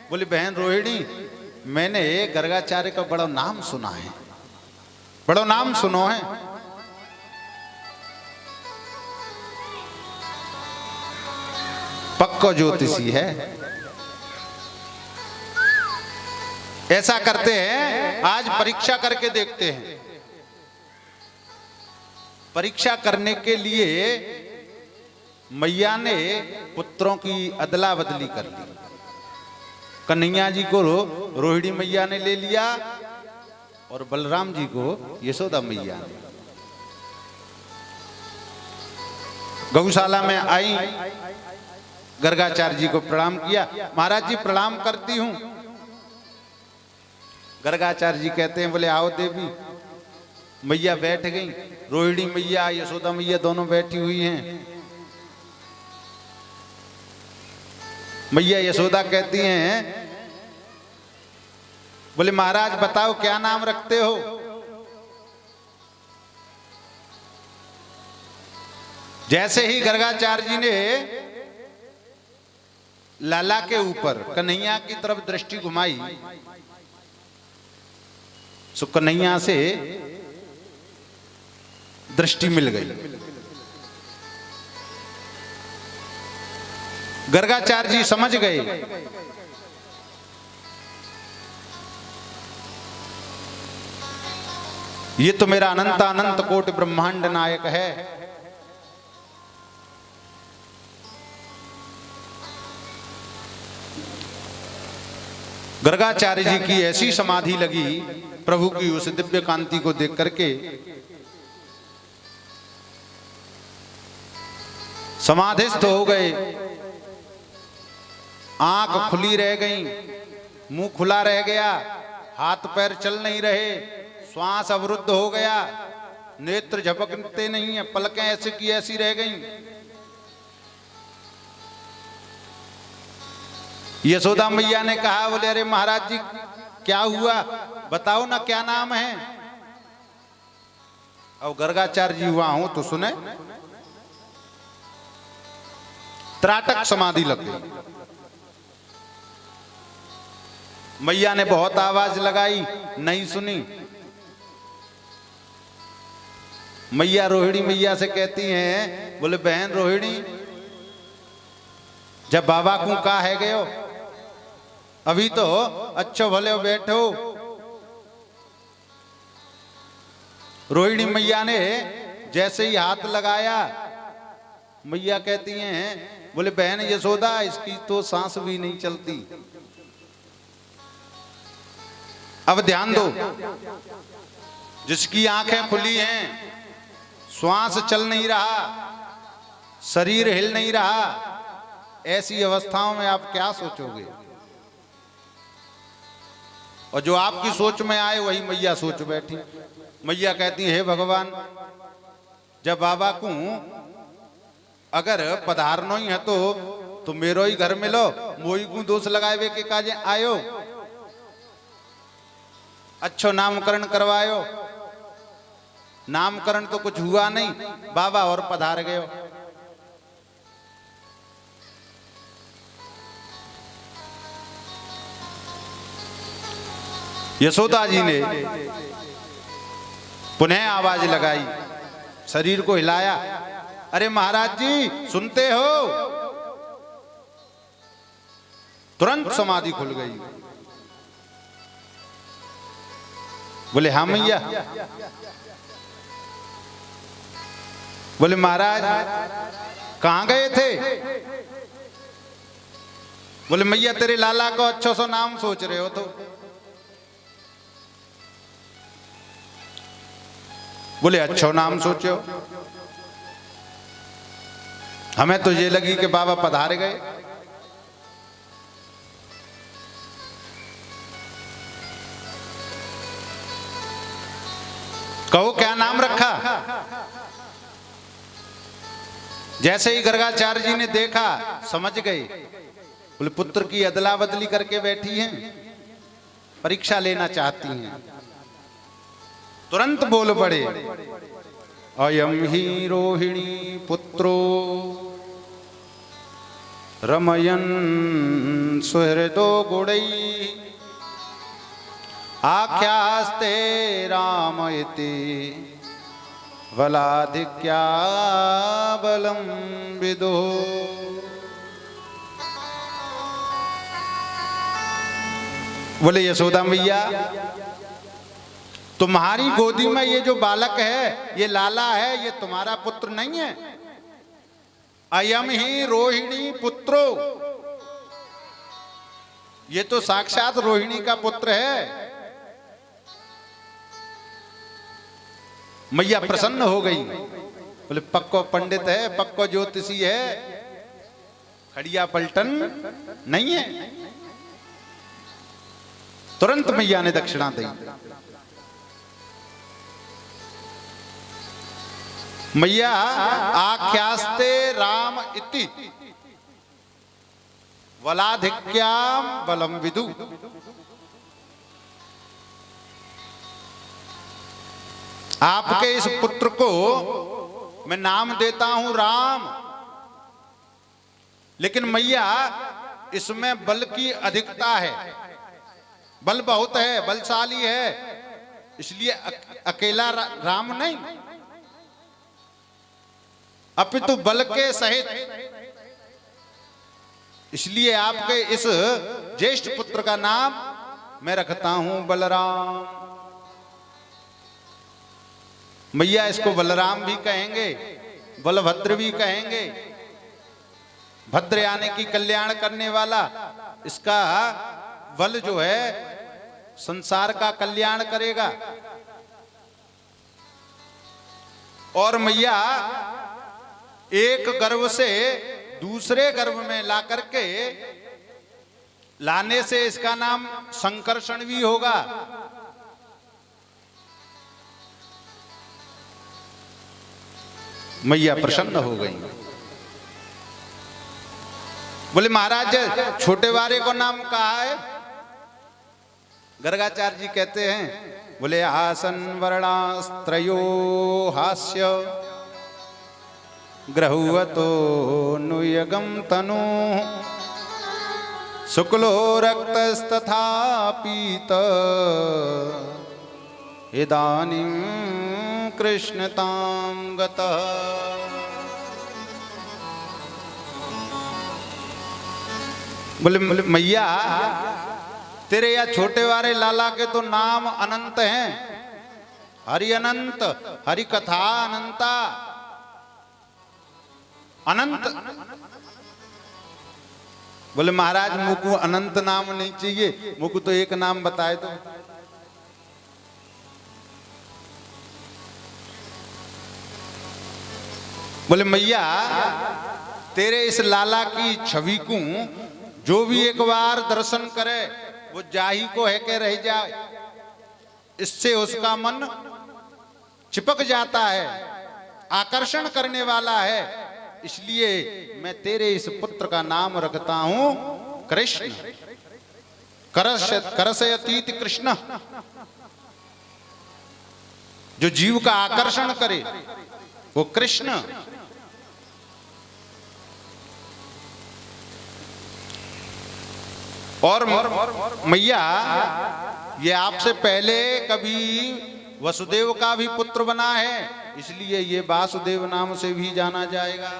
बोले बहन रोहिणी, मैंने गर्गाचार्य का बड़ा नाम सुना है, बड़ा नाम सुनो है। पक्का ज्योतिषी है। ऐसा करते हैं, आज परीक्षा करके देखते हैं। परीक्षा करने के लिए मैया ने पुत्रों की अदला बदली कर ली। कन्हैया जी को रोहिणी मैया ने ले लिया और बलराम जी को यशोदा मैया ने। गौशाला में आई, गर्गाचार्य जी को प्रणाम किया। महाराज जी प्रणाम करती हूं। गर्गाचार्य जी कहते हैं, बोले आओ देवी। मैया बैठ गई, रोहिणी मैया यशोदा मैया दोनों बैठी हुई हैं। मैया यशोदा कहती हैं, बोले महाराज बताओ क्या नाम रखते हो। जैसे ही गर्गाचार्य जी ने लाला के ऊपर कन्हैया की तरफ दृष्टि घुमाई, सो कन्हैया से दृष्टि मिल गई। गर्गाचार्य जी समझ गए, ये तो मेरा अनंत अनंत कोटि ब्रह्मांड नायक है। गर्गाचार्य जी की ऐसी समाधि लगी प्रभु की उस दिव्य कांति को देख करके, समाधिस्थ हो गए। आंख खुली रह गई, मुंह खुला रह गया, हाथ पैर चल नहीं रहे, श्वास अवरुद्ध हो गया, नेत्र झपकते नहीं है, पलकें ऐसी की ऐसी रह गईं। यशोदा मैया ने कहा, बोले अरे महाराज जी क्या हुआ, बताओ ना क्या नाम है। और गर्गाचार्य जी हुआ हूं तो सुने, त्राटक समाधि लग गई। मैया ने बहुत आवाज लगाई, नहीं सुनी। मैया रोहिणी मैया से कहती हैं, बोले बहन रोहिणी, जब बाबा को कहा है गयो, अभी तो अच्छो भले बैठो। रोहिणी मैया ने जैसे ही हाथ लगाया, मैया कहती हैं, बोले बहन यशोदा, इसकी तो सांस भी नहीं चलती। अब ध्यान दो, जिसकी आंखें खुली हैं, श्वास चल नहीं रहा, शरीर हिल नहीं रहा, ऐसी अवस्थाओं में आप क्या सोचोगे। और जो आपकी सोच में आए वही मैया सोच बैठी। मैया कहती है, हे भगवान, जब बाबा को अगर पधारनो ही है तो मेरो ही घर में लो, मोई को दोष लगाए के काजे आयो, अच्छो नामकरण करवायो। नामकरण तो कुछ हुआ नहीं, बाबा और पधार गयो। यशोदा जी ने पुनः आवाज लगाई, शरीर को हिलाया, अरे महाराज जी सुनते हो। तुरंत समाधि खुल गई। बोले हाँ मैया। बोले महाराज कहां गए थे। बोले मैया तेरे लाला को अच्छा सा नाम सोच रहे हो तो। बोले अच्छा नाम सोचो, हमें तो ये लगी कि बाबा पधार गए। कहो क्या नाम रखा। जैसे ही गर्गाचार्य जी ने देखा समझ गए, बोले पुत्र की अदला बदली करके बैठी हैं, परीक्षा लेना चाहती हैं। तुरंत बोल पड़े, अयम ही रोहिणी पुत्रो रमयन सुहृदो गुणै आख्यास्ते राम इति बलाधिक्या बलम विदो। बोले यशोदा मैया, तुम्हारी गोदी में ये जो बालक है, ये लाला है, ये तुम्हारा पुत्र नहीं है। अयम ही रोहिणी पुत्रो, ये तो साक्षात रोहिणी का पुत्र है। मैया प्रसन्न हो गई। बोले पक्को पंडित है, पक्को ज्योतिषी है, खड़िया पलटन नहीं है। तुरंत मैया ने दक्षिणा दी। मैया आख्यास्ते राम इति वलाधिक्याम बलम विदु। आपके इस पुत्र को मैं नाम देता हूं राम, लेकिन मैया इसमें बल की अधिकता है, बल बहुत है, बलशाली है, इसलिए अकेला राम नहीं, अपितु बल के सहित। इसलिए आपके इस ज्येष्ठ पुत्र का नाम मैं रखता हूं बलराम। मैया इसको बलराम भी कहेंगे, बलभद्र भी कहेंगे। भद्र यानी कि कल्याण करने वाला। इसका बल जो है संसार का कल्याण करेगा। और मैया एक गर्भ से दूसरे गर्भ में ला करके लाने से इसका नाम संकर्षण भी होगा। मैया प्रसन्न हो गई। बोले महाराज छोटे वारे को नाम कहा है? गर्गाचार्य जी कहते हैं, बोले आसन वर्णास्त्रयो हास्य ग्रहुवतो नुयगम तनु शुक्लो रक्तस्तथा पीत इदानीं कृष्णतां गतः। बोले मैया तेरे या छोटे वाले लाला के तो नाम अनंत हैं, हरि अनंत, हरि कथा अनंता, अनंत। बोले महाराज मुझको अनंत नाम नहीं चाहिए, मुझको तो एक नाम बताए दो। बोले मैया तेरे इस लाला की छवि को जो भी एक बार दर्शन करे वो जाही को है के रह जाए, इससे उसका मन चिपक जाता है, आकर्षण करने वाला है। इसलिए मैं तेरे इस पुत्र का नाम रखता हूं कृष्ण। करसयतीति कृष्ण, जो जीव का आकर्षण करे वो कृष्ण। और मैया ये आपसे पहले कभी वसुदेव का भी पुत्र बना है, इसलिए ये वासुदेव नाम से भी जाना जाएगा।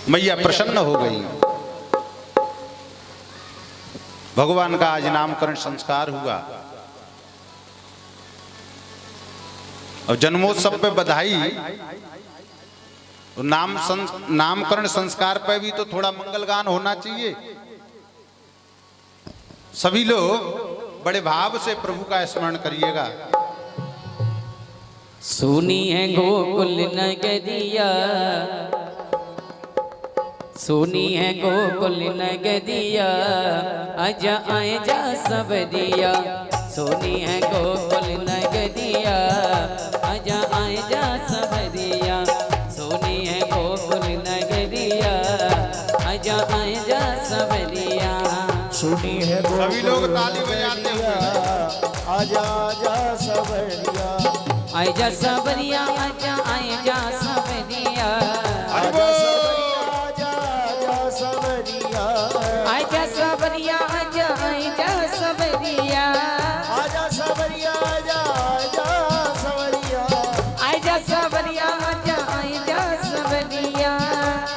मैया प्रसन्न हो गई। भगवान का आज नामकरण संस्कार हुआ और जन्मोत्सव पे बधाई। नामकरण संस्कार पे भी तो थोड़ा मंगलगान होना चाहिए। सभी लोग बड़े भाव से प्रभु का स्मरण करिएगा। सुनी है गोकुल नगरिया, सुनी है गोकुल नगरिया, आजा आए जा सब दिया। सुनी है गोकुल नगरिया, आजा आए जा सब दिया। सुनी है गोकुल नगरिया, आजा आए जा सब दिया। सुनी है सभी लोग ताली बजाते हुए आजा आजा सबरिया, आजा सबरिया, आजा आए जा सबरिया। बोल। आजा आजा सवरिया आजा सबरिया आजा आजा सबरिया आजा सवरिया आजा आजा सवरिया आजा सबरिया आजा आजा सबरिया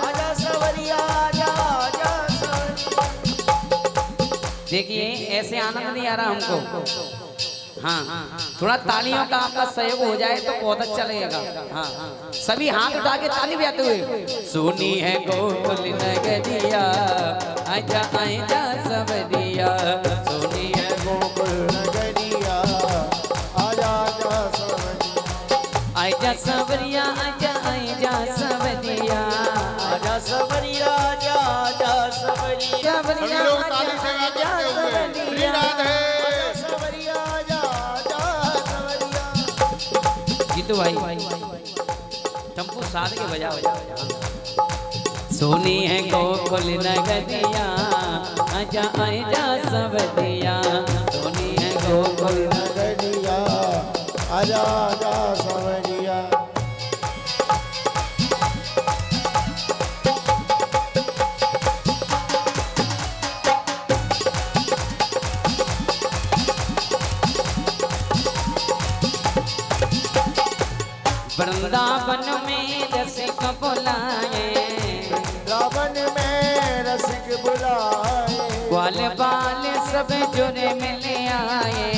आजा सवरिया आजा आजा सवरिया। देखिए ऐसे आनंद नहीं आ रहा हमको। हाँ थोड़ा तालियों का आपका सहयोग हो जाए तो बहुत अच्छा लगेगा। हाँ सभी हाथ उठा के ताली बजाते हुए सुनी है गोकुल नगरिया आजा आजा सबरिया सुनी है गोकुल नगरिया आजा आजा सवरिया आजा सबरिया आजा आजा सबरिया आजा सवरिया आजा आजा सवरिया सभी सबरिया लोग ताली से गा करते हुए श्री राधे। सवरिया आजा आजा सवरिया। जीतू भाई टम्पू साध के बजा सोनी है गोकुल नगरिया आजा आजा सबरिया सोनी है गोकुल नगरिया आजा आजा सवरिया। वृंदावन में रसिक बुलाए रावण में रसिक बुलाए ग्वाल बाल सब जुरे मिले आए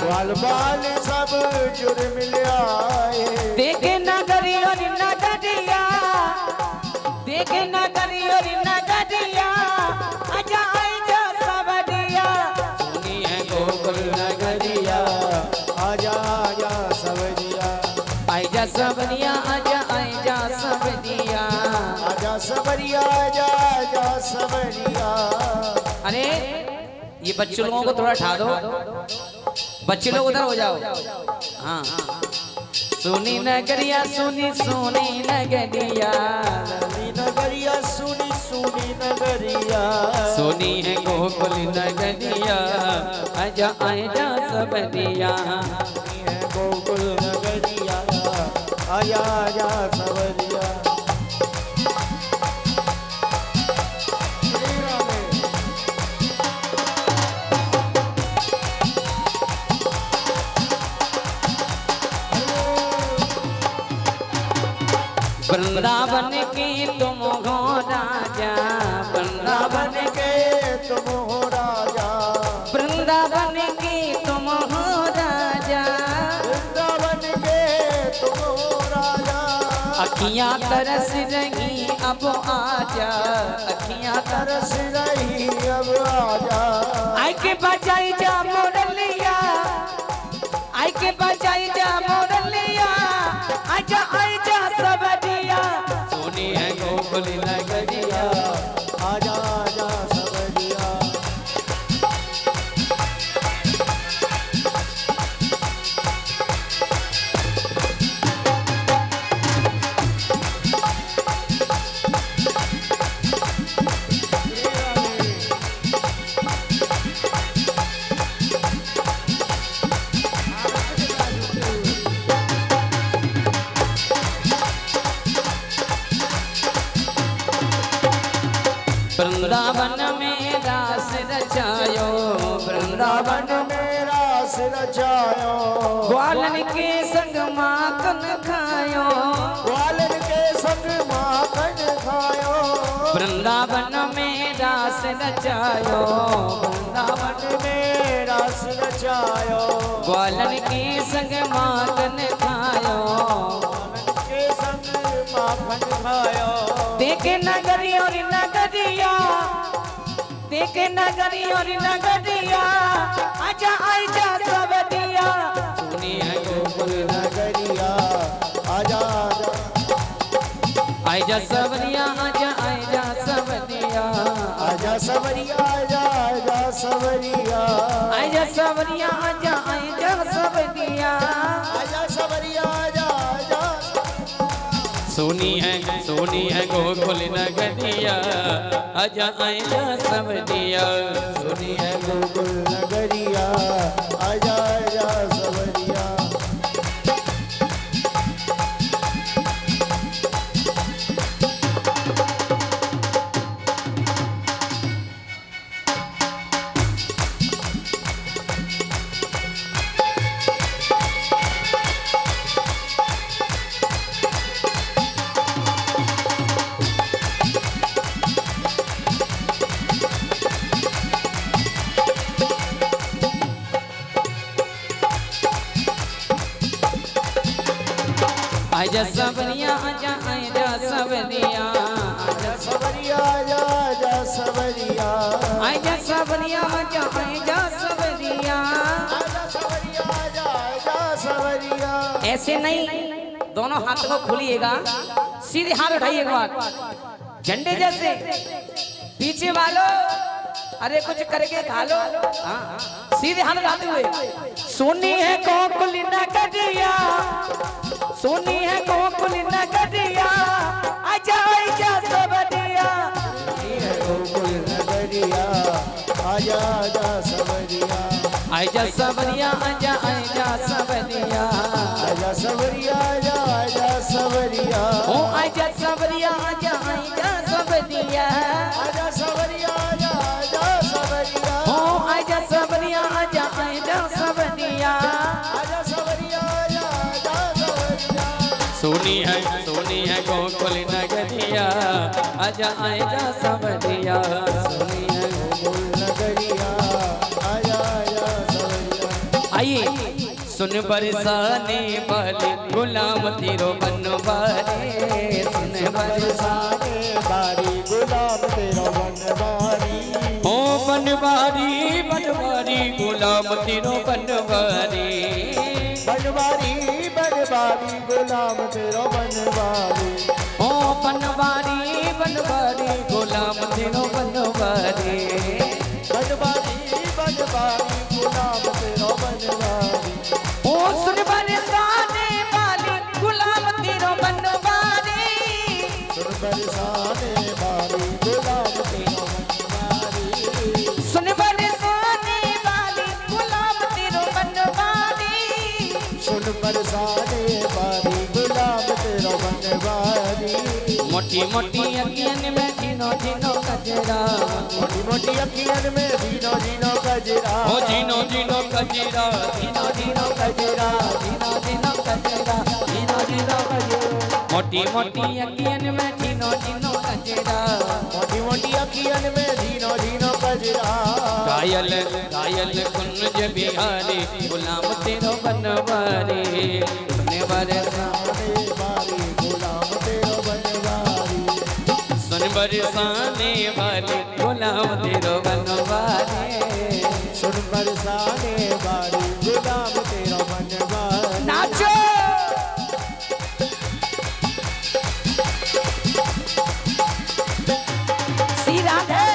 ग्वाल बाल सब जुड़ मिल आए देखे नगरी और नगरिया देखे नगरी और नगरिया आजा आजा सबरिया सुनी है गोकुल नगरिया आजा आजा सवरिया आजा सबरिया आजा आजा सबरिया आजा सवरिया आजा आजा सवरिया। अरे ये बच्चे लोगों को थोड़ा ठा दो बच्चे लोग उधर हो जाओ। हाँ सुनी नगरिया सुनी सुनी नगरिया सुनी नगरिया सुनी सुनी नगरिया सोनी है गोकुल नगरिया आजा आजा सबरिया सुनी है गोकुल नगरिया आजा आजा सवरिया। वृंदावन की तुम हो राजा वृंदावन रावण के तुम हो राजा वृंदावन की तुम हो राजा वृंदावन के तुम हो राजा अखियां तरस रही अब आजा अखियां तरस रही अब आजा आई के बजाई जा मोरलिया आई के बजाई जा मोरलिया आजा आजा सबरिया सोनी है गोकुल नगरिया आजा आजा सवरिया। वृंदावन में रास रचायो वृंदावन वृंदावन में रास रचायो ग्वालन के संग माखन खायो ग्वालन के संग माखन खायो वृंदावन में रास रचायो वृंदावन में रास रचायो ग्वालन के संग माखन खायो ग्वालन के संग माखन खायो देखे नगरी और नगरिया देखे नगरी और नगरिया आजा आजा सबरिया सुनी है गोकुल नगरिया आजा आजा आजा सबरिया आजा आजा सबरिया आजा सवरिया आजा आजा सवरिया आजा सबरिया आजा आजा सबरिया आजा सवरिया आजा आजा सोनी है गोकुल नगरिया आजा आजा सबरिया सुनी है गोकुल नगरिया आजा आजा सवरिया। आजा सबरिया आजा आजा सबरिया आजा सवरिया आजा सवरिया आजा सबरिया आजा आजा सबरिया आजा सवरिया आजा सवरिया। ऐसे नहीं, दोनों हाथ को खोलिएगा, सीधे हाथ उठाइए एक बार झंडे जैसे। पीछे वालों अरे कुछ करके खा लो। हाँ, सीधे हाथ उठाते हुए सोनी है कोकुल नगरिया, सोनी है कोकुल नगरिया आजा आजा सबरिया। गोकुल नगरिया आजा आजा सवरिया आजा सबरिया आजा आजा सबरिया आजा सवरिया आजा सवरिया ओ आजा सबरिया आजा आजा सबरिया आजा सवरिया आजा सवरिया ओ आजा सबरिया आजा आजा सबरिया आजा सवरिया आजा सवरिया। सोनी है गोकुल नगरिया आजा आजा सबरिया। सोनी है गोकुल नगरिया आजा आजा सवरिया। आइए सुन बरसाने वाले गुलाम तेरो बनवारे, सुन बरसाने बारी गुलाम तेरा बनवारी ओ बनवारी बनवारी गुलाम तेरो बनवारी बनवारी बनवारी गुलाम तेरा बनवारी ओ बनवारी बनवारी गुलाम तेरो बनवारी बनवारी बनवारी गुलाम तेरा बनवारी ओ सुन बरसाने वाले गुलाम तेरो बनवारी सुन बरसाने बारी गुलाम तेरा बनवारी सुन बरसाने वाले गुलाम तेरो बनवारी सुन बरसाने बारी गुलाम तेरा बनवारी मोटी मोटी अखियन में जीनो जीनो कजरा मोटी मोटी अखियन में जीनो जीनो कजरा ओ जीनो जीनो कजरा जीनो जीनो कजरा जीनो जीनो कजरा जीनो जीनो कजरा मोटी मोटी अखियन में जीनो जीनो कजरा मोटी मोटी अखियन में जीनो जीनो कजरा कायल कायल कुंज बिहारी गुलाम तेरो बनवारी सुने बरसाने बारी गुलाम तेरा बनवारी सुन बरसाने वाले गुलाम तेरो बनवारी सुन बरसाने बारी गुलाम तेरा बनवारी नाचो श्री राधे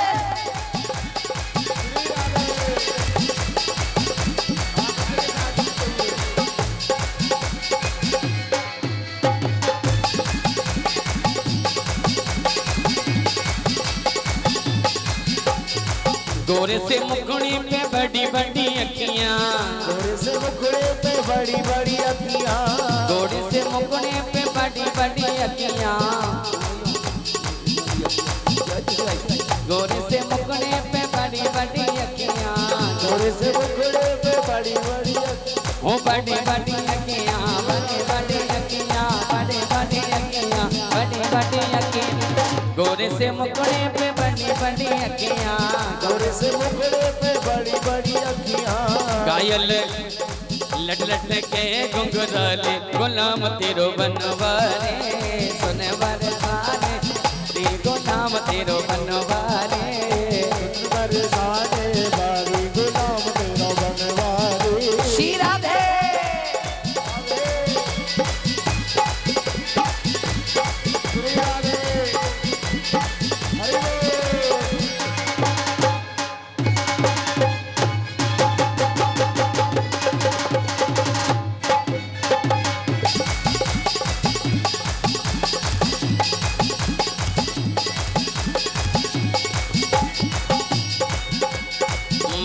गोरे से मुखड़ी पे बड़ी बड़ी अखियां गोरे से मुखड़े पे बड़ी बड़ी अखियां गोरे से मुखड़े पे बड़ी बड़ी अखियां गोरे से मुखड़े पे बड़ी बड़ी अखियां गोरे से मुखड़े पे बड़ी बड़ी अखियां ओ बड़ी बड़ी अखियां बड़ी बड़ी अखियां बड़ी बड़ी अखियां बड़ी बड़ी अखियां गोरे से मुखड़े पे बड़ी बड़ी अखियां गोरे से मुखड़े पे बड़ी बड़ी अखियां कायल लट लट के घुंघराले गुलाम तेरो बनवारे सुन बरसाने रे गुलाम तेरो बनवारे बरसाने बारी गुलाम तेरा बनवारी श्री राधे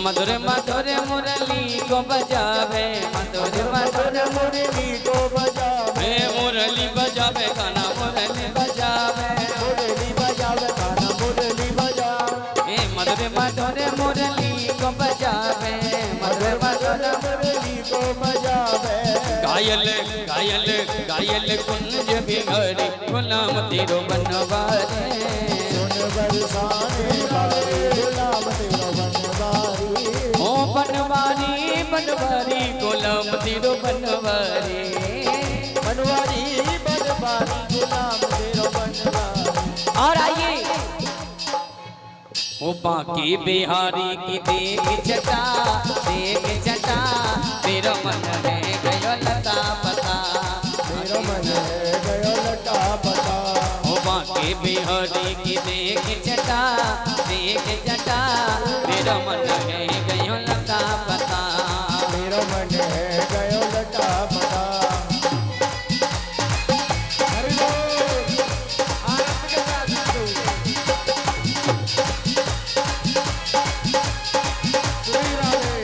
मधुर मधुर मुरली को बजावे मधुर मधुर मुरली को बजावे मुरली बजावे गाना मुरली बजावे मुरली बजावे गाना मुरली बजावे मधुर मधुर मुरली को बजावे मधुर मधुर मुरली को बजावे कायल कायल कायल कुंज बिहारी गुलाम तेरो बनवारे सुन बरसाने बारी गुलाम तेरा बनवारी ओ बनवारी बनवारी गुलाम तेरो बनवारी बनवारी बनवारी ओ बाकी बिहारी की देख जटा तेरा मन है गयो लता पता, तेरा मन है गयो लटा पता। ओ बाकी बिहारी की देख जटा तेरा मन है गयो लता पता, तेरा मन है गयो लटा पता। हरि बोल आरत के साथ श्री राधे।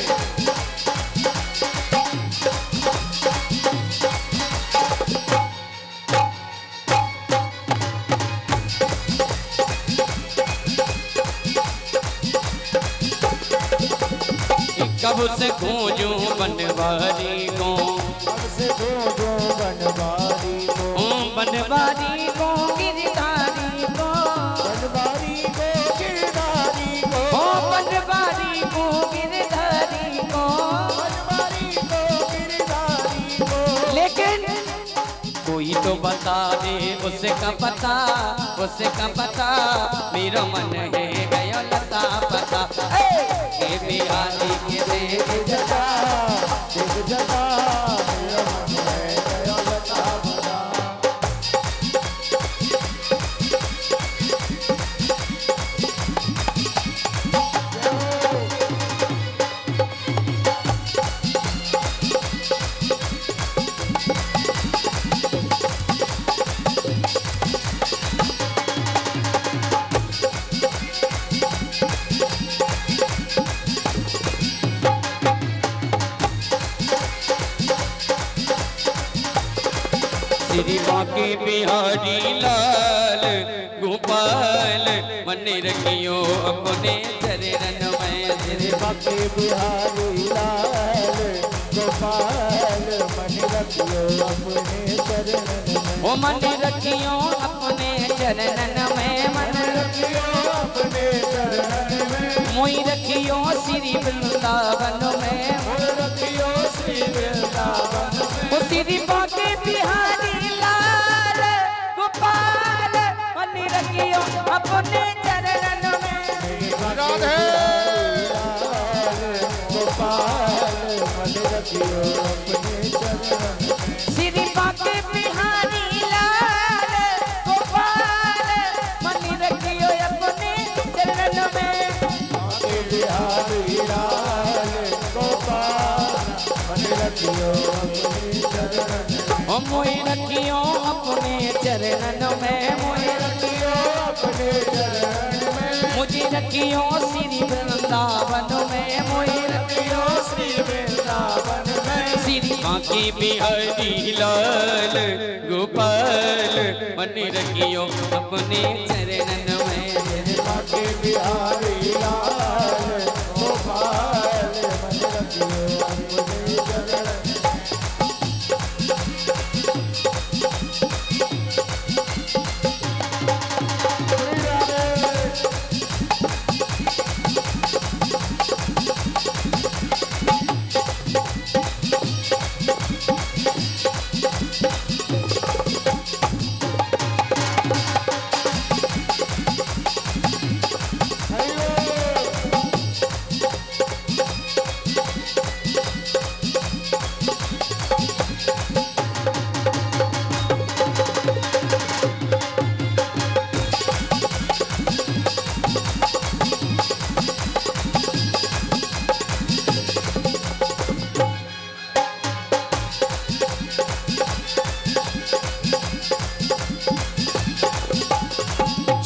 कब से खोजूं बनवारी को, अब से खोजो बनवारी को, बनवारी को गिरधारी को, बनवारी को गिरधारी को, ओ बनवारी को गिरधारी को, बनवारी को गिरधारी को। लेकिन कोई तो बता दे उसका पता मेरा मन है गयो लता पता। ए बिहारी के देख जटा देख जटा मेरा मन है गयो लता पता। श्री बाके बिहारी लाल गोपाल मन रखियो अपने चरण में। श्री बाके बिहारी लाल गोपाल मन रखियो अपने चरण में। ओ मन रखियो अपने चरणन में, मन रखियो अपने चरण में। मोई रखियो श्री वृंदावन में, मोर रखियो श्री वृंदावन में। ओ श्री बाके बिहारी लाल गोपाल मन रखियो अपने चरणन में। राधे गोपाल मन रखियो अपने चरण में। श्री बाके बिहारी लाल गोपाल मन रखियो अपने चरणन में। बाके बिहारी लाल गोपाल मन रखियो अपने चरण में। ओ मोई रखियो अपने चरणन में, मोई रखियो अपने चरण में। मुझे रखियो श्री वृंदावन में, मोई रखियो श्री वृंदावन में। श्री बाके बिहारी लाल गोपाल मन रखियो अपने चरणन में। बाके बिहारी लाल गोपाल मन रखियो अपने चरण में।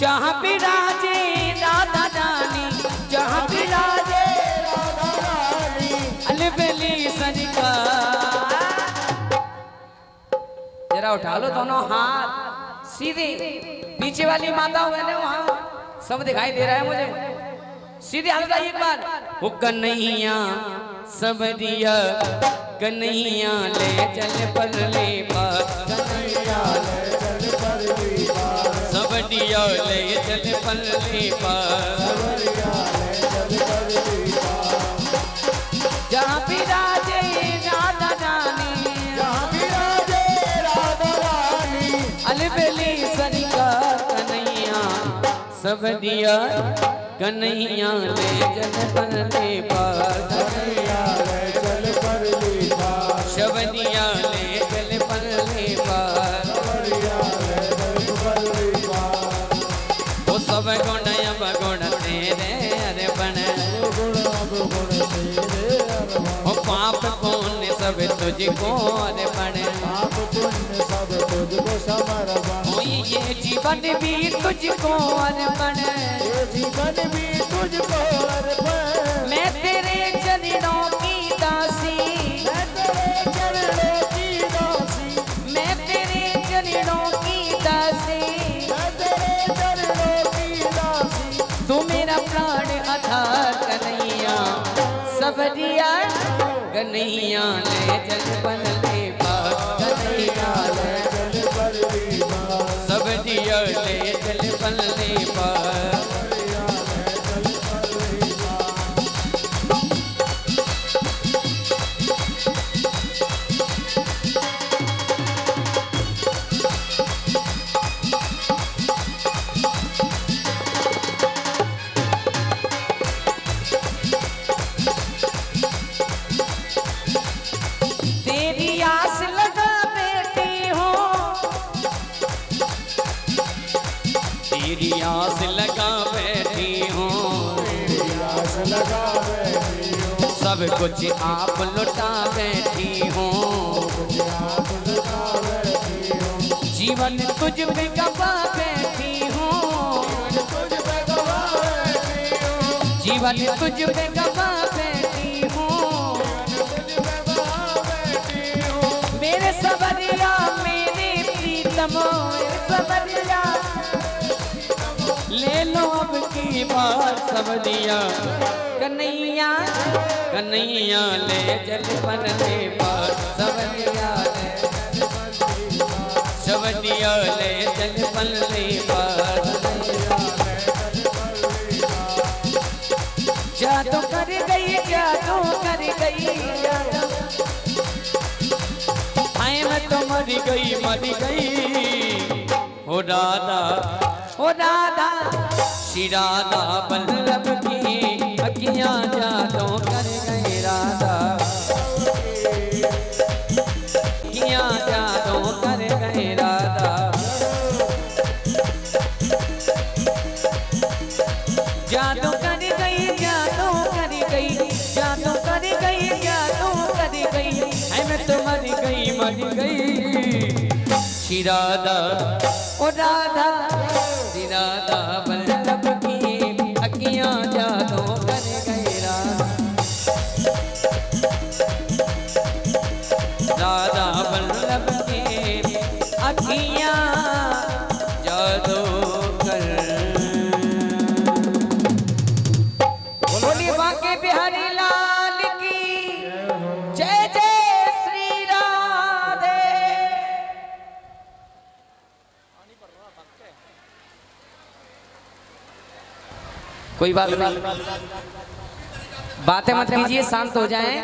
जहाँ विराजे राधा रानी, जहाँ विराजे राधा रानी। अलबेली सरिका। जरा उठा लो दोनों हाथ सीधे, पीछे वाली माता हुए ना वहाँ सब दिखाई दे रहा है मुझे। सीधे हाथ उठाइए एक बार। वो कन्हैया सबरिया कन्हैया ले चल पर ले पार, कन्हैया ले चल परली पार। सबरिया ले चल पर ले पार। सबरिया ले चल परली पार। जहाँ विराजे राधा रानी, जहाँ विराजे राधा रानी। अलबेली सरिका कन्हैया सबरिया कन्हैया ले चल परले पार, कन्हैया ले चल परली पार, शबनिया ले चल परले पार, कन्हैया ले चल परली पार। वो सब गुण अब गुण तेरे अर्पण, गुण अब गुण तेरे अर्पण, वो पाप पुण्य सब तुझको अर्पण, पाप पुण्य सब तुझको समर्पण। ओ ये जीवन भी तुझको अर्पण, ये जीवन भी तुझको अर्पण। मैं तेरे चरणों की दासी, मैं तेरे चरणों की दासी, मैं तेरे चरणों की दासी, मैं तेरे चरणों की दासी। तू मेरा प्राण आधार कन्हैया, सबरिया कन्हैया ले चल परले पार, कन्हैया ले चल परली पार, सबरिया ले चल परले पार। कन्हैया ले चल परली पार। तेरी आस लगा बैठी हूँ, तेरी आस लगा बैठी हूँ, आस लगा बैठी हूँ, सब कुछ आप लुटा बैठी हूँ, आप लुटा बैठी हूँ। जीवन तुझ में गवा बैठी हूँ, तुझ पे गवा बैठी हूँ, जीवन तुझ में गवा बैठी हूँ, तुझ पे गवा बैठी हूँ। मेरे सबरिया मेरे प्रीतम, मेरे सबरिया ले लो अब की बात सबरिया, कन्हैया कन्हैया ले चल परले पार, सबरिया ले सबरिया ले चल परले पार। जादू कर गई, जादू कर गई, जादू आए मैं तो मर गई, हो राधा, हो राधा, श्री राधा बल्लभ की अखियां जादू कर गई, राधा अखियां जादू कर गई, राधा जादू कर गई, जादू कर गई, जादू कर गई, जादू कर गई, है मैं तो मर गई, श्री राधा, ओ राधा, श्री राधा बल्लभ की अखियां जादू कर गई, राधा बल्लभ की अखियां जादू कर। बोलिए बांके बिहारी लाल की जय, जय श्री राधे। कोई बात नहीं, बातें मत कीजिए, शांत हो जाएं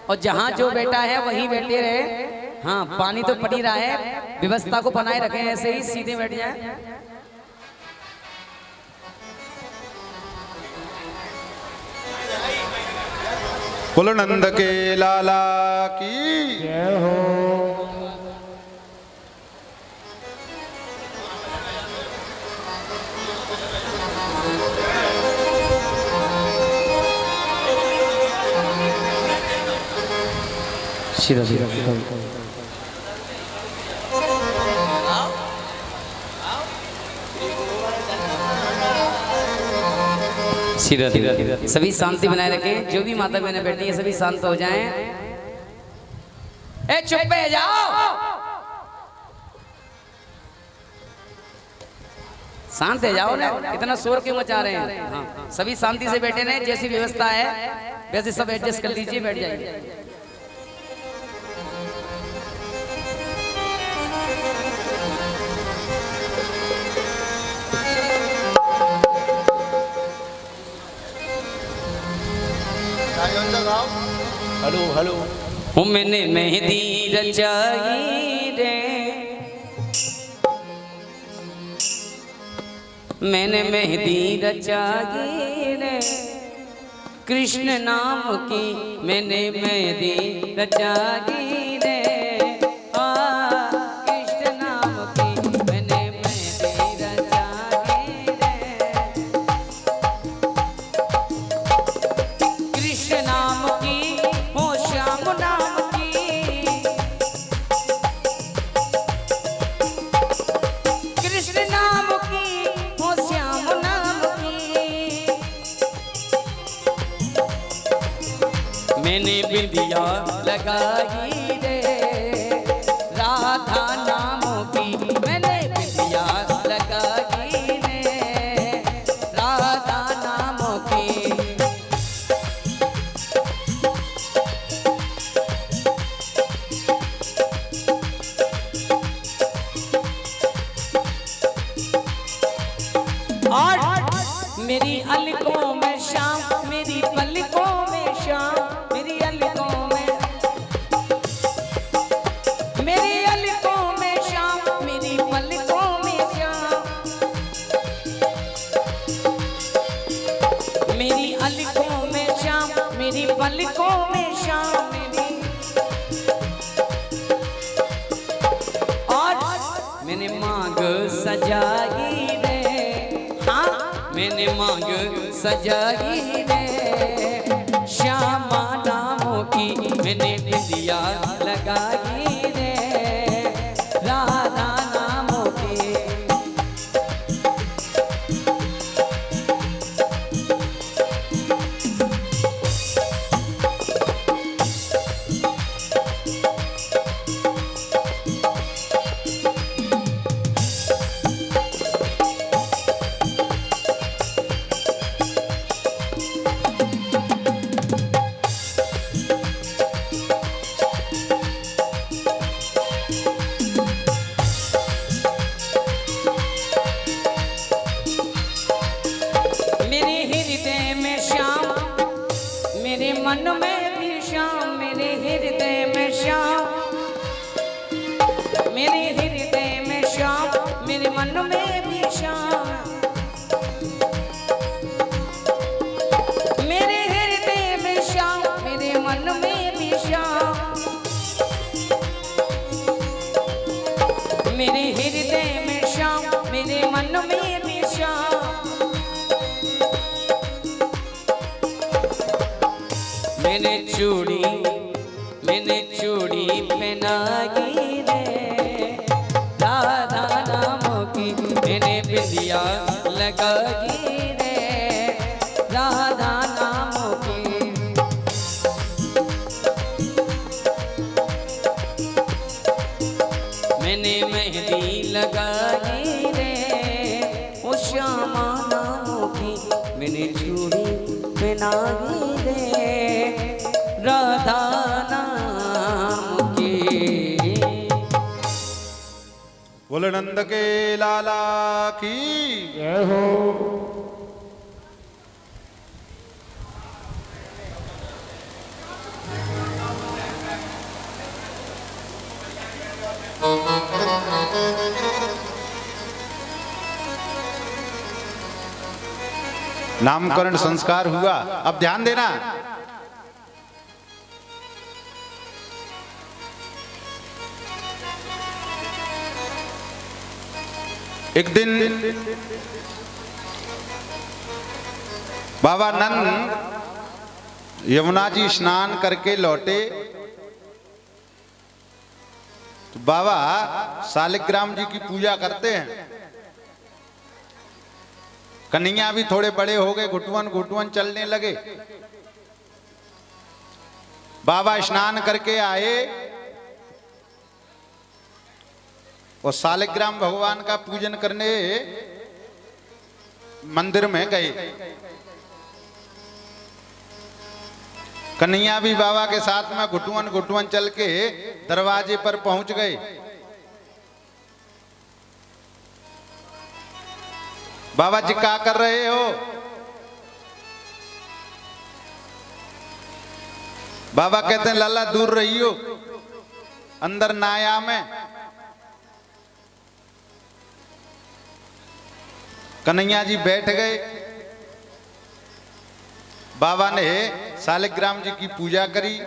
और जहां जो बैठा है वहीं बैठे रहे। हाँ, पानी तो पड़ ही रहा है, व्यवस्था को बनाए रखें, ऐसे ही सीधे बैठ जाएं। कुलनंद के लाला की जय हो। सभी शांति बनाए रखें, जो भी माता बहने बैठी है सभी शांत हो जाएं। ए चुप पे जाओ, शांत है जाओ ना, इतना शोर क्यों मचा रहे हैं। हाँ, सभी शांति से बैठे रहे, जैसी व्यवस्था है वैसे सब एडजस्ट कर लीजिए, बैठ जाइए। Hello hello. ओ मैंने मेहंदी रचाई रे, मैंने मेहंदी रचागी रे कृष्ण नाम की, मैंने मेहंदी रचागी रे कृष्ण नाम की, मैंने मेहंदी रचागी रे कृष्ण नाम की, हो श्याम नाम की, कृष्ण नाम की, हो श्याम नाम की, मैंने बिंदिया लगाई रे राधा नाम की, मैंने बिंदिया लगाई रे राधा नाम की। और मेरी अलकों में शाम, मेरी पलकों में शाम, मेरी अलकों में, मेरी अलकों में शाम, मेरी पलकों में शाम, मेरी अलकों में शाम, मेरी पलकों में शाम, मेरी। और मैंने मांग सजाई रे, हाँ मैंने मांग सजाई रे श्यामा नामों की, मैंने बिंदिया लगाई रे राधा नामों की। मेरे हृदय में श्याम, मेरे मन में भी श्याम, मेरे हृदय में श्याम, मेरे हृदय में श्याम, मेरे मन में भी श्याम, मेरे हृदय में श्याम, मेरे मन में भी श्याम, मेरे हृदय में श्याम, मेरे मन में भी श्याम। मैंने चूड़ी पहनागी रे राधा नामों की, मैंने बिंदिया लगागी रे राधा नामों की। मैंने मेहंदी लगाई रे ओ श्यामा नामों की, मैंने चूड़ी पहनागी रे राधा नाम की। बोले नंद के लाला की। जय हो। नामकरण संस्कार हुआ। अब ध्यान देना, एक दिन बाबा नंद यमुना जी स्नान करके लौटे तो बाबा शालिग्राम जी की पूजा करते हैं। कन्हैया भी थोड़े बड़े हो गए, घुटवन घुटवन चलने लगे। बाबा स्नान करके आए और शालिग्राम भगवान का पूजन करने मंदिर में गए। कन्हैया भी बाबा के साथ में घुटवन घुटवन चल के दरवाजे पर पहुंच गए। बाबा जी क्या कर रहे हो? बाबा कहते हैं लाला दूर रहियो, अंदर ना आया मैं। कन्हैया जी बैठ गए। बाबा ने शालिग्राम जी की पूजा करी,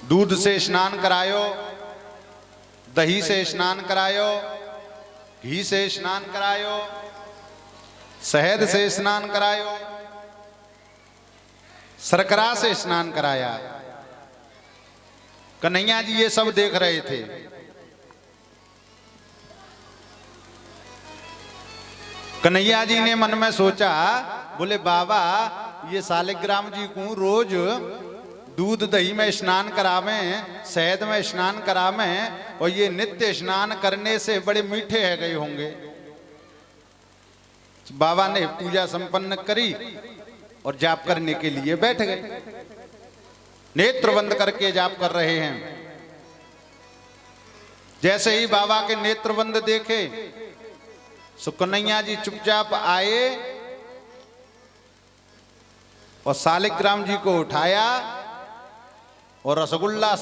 दूध से स्नान करायो, दही से स्नान करायो, घी से स्नान करायो, शहद से स्नान करायो, शर्करा से स्नान कराया। कन्हैया जी ये सब देख रहे थे। कन्हैया जी ने मन में सोचा, बोले बाबा ये शालिग्राम जी को रोज दूध दही में स्नान करावें, शहद में स्नान करावें, और ये नित्य स्नान करने से बड़े मीठे है गए होंगे। बाबा ने पूजा संपन्न करी और जाप करने के लिए बैठ गए। नेत्र बंद करके जाप कर रहे हैं। जैसे ही बाबा के नेत्र बंद देखे, सो कन्हैया जी चुपचाप आए और शालिग्राम जी को उठाया और रसगुल्ला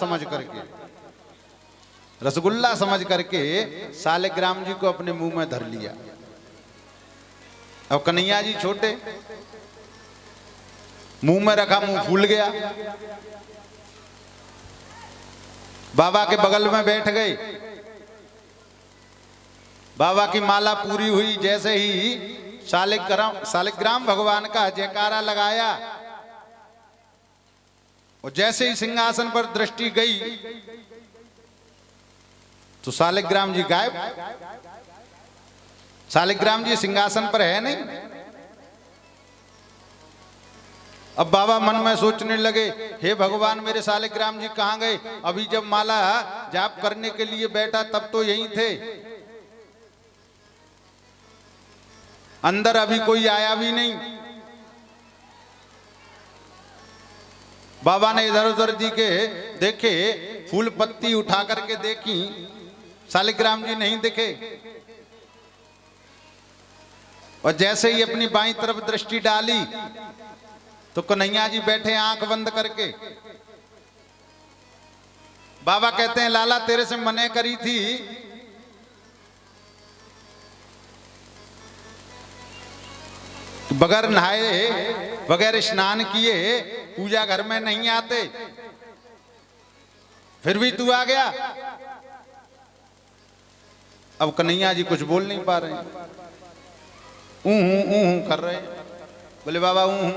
समझ करके शालिग्राम जी को अपने मुंह में धर लिया। अब कन्हैया जी छोटे, मुंह में रखा, मुंह फूल गया। बाबा के बगल में बैठ गए। बाबा की माला पूरी हुई। जैसे ही शालिग्राम भगवान का जयकारा लगाया और जैसे ही सिंहासन पर दृष्टि गई तो शालिग्राम जी गायब। शालिग्राम जी सिंहासन पर है नहीं। अब बाबा मन में सोचने लगे, हे भगवान मेरे शालिग्राम जी कहाँ गए? अभी जब माला जाप करने के लिए बैठा तब तो यहीं थे, अंदर अभी कोई आया भी नहीं। बाबा ने इधर उधर देखे, फूल पत्ती उठा करके देखी, शालिग्राम जी नहीं दिखे। और जैसे ही अपनी बाईं तरफ दृष्टि डाली तो कन्हैया जी बैठे आंख बंद करके। बाबा कहते हैं, लाला तेरे से मने करी थी, बगैर नहाए बगैर स्नान किए पूजा घर में नहीं आते, फिर भी तू आ गया। अब कन्हैया जी कुछ बोल नहीं पा रहे हैं, ऊँ कर रहे हैं। बोले बाबा ऊँ।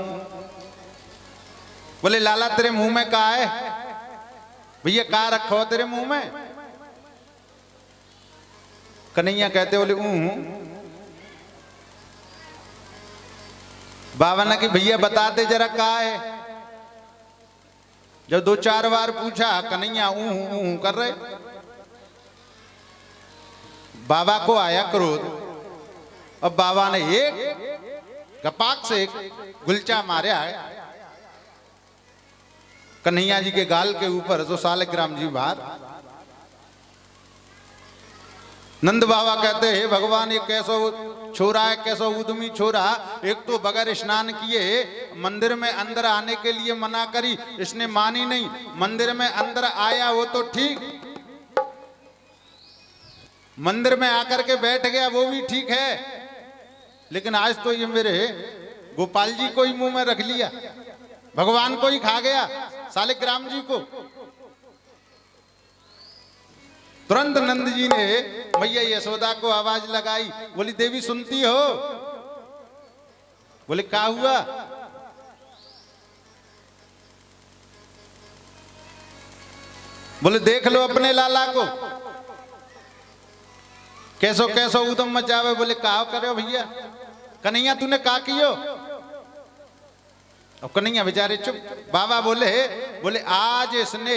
बोले लाला तेरे मुंह में का है? भैया का रखो तेरे मुंह में? कन्हैया कहते बोले ऊँ। बाबा ने कि भैया बता दे जरा का है। जब 2-4 बार पूछा, कन्हैया ऊँ कर रहे। बाबा को आया क्रोध। अब बाबा ने एक कपाक से एक गुलचा मारा है कन्हैया जी के गाल के ऊपर, जो शालिग्राम जी बाहर। नंद बाबा कहते हे भगवान ये कैसो छोरा है, कैसो उद्यमी छोरा। एक तो बगैर स्नान किए मंदिर में अंदर आने के लिए मना करी, इसने मानी नहीं। मंदिर में अंदर आया वो तो ठीक, मंदिर में आकर के बैठ गया वो भी ठीक है, लेकिन आज तो ये मेरे गोपाल जी को ही मुंह में रख लिया, भगवान को ही खा गया, शालिग्राम जी को। तुरंत नंद जी ने मैया यशोदा को आवाज लगाई, बोली देवी सुनती हो? बोले क्या हुआ? बोले देख लो अपने लाला को, कैसो कैसो उदम मचावे। बोले का करे भैया? कन्हैया तूने का कियो? अब कन्हैया बेचारे चुप। बाबा बोले आज इसने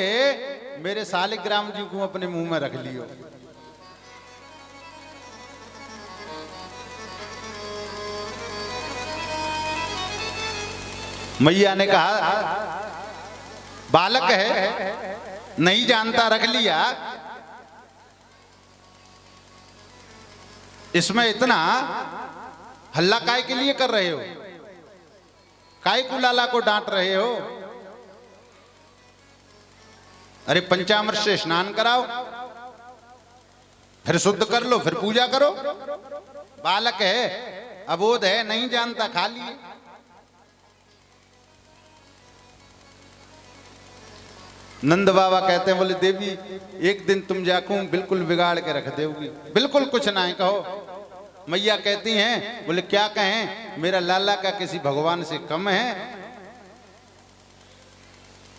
मेरे शालिग्राम जी को अपने मुंह में रख लियो। मैया ने कहा बालक है, नहीं जानता, रख लिया। इसमें इतना हल्ला काय के लिए कर रहे हो? काय को लाला को डांट रहे हो? अरे पंचामृत से स्नान कराओ, फिर शुद्ध कर लो, फिर पूजा करो। बालक है, अबोध है, नहीं जानता, खाली है। नंद बाबा कहते हैं, बोले देवी एक दिन तुम जाकू बिल्कुल बिगाड़ के रख दोगी, बिल्कुल कुछ ना है कहो। मैया कहती हैं, बोले क्या कहें, मेरा लाला का किसी भगवान से कम है।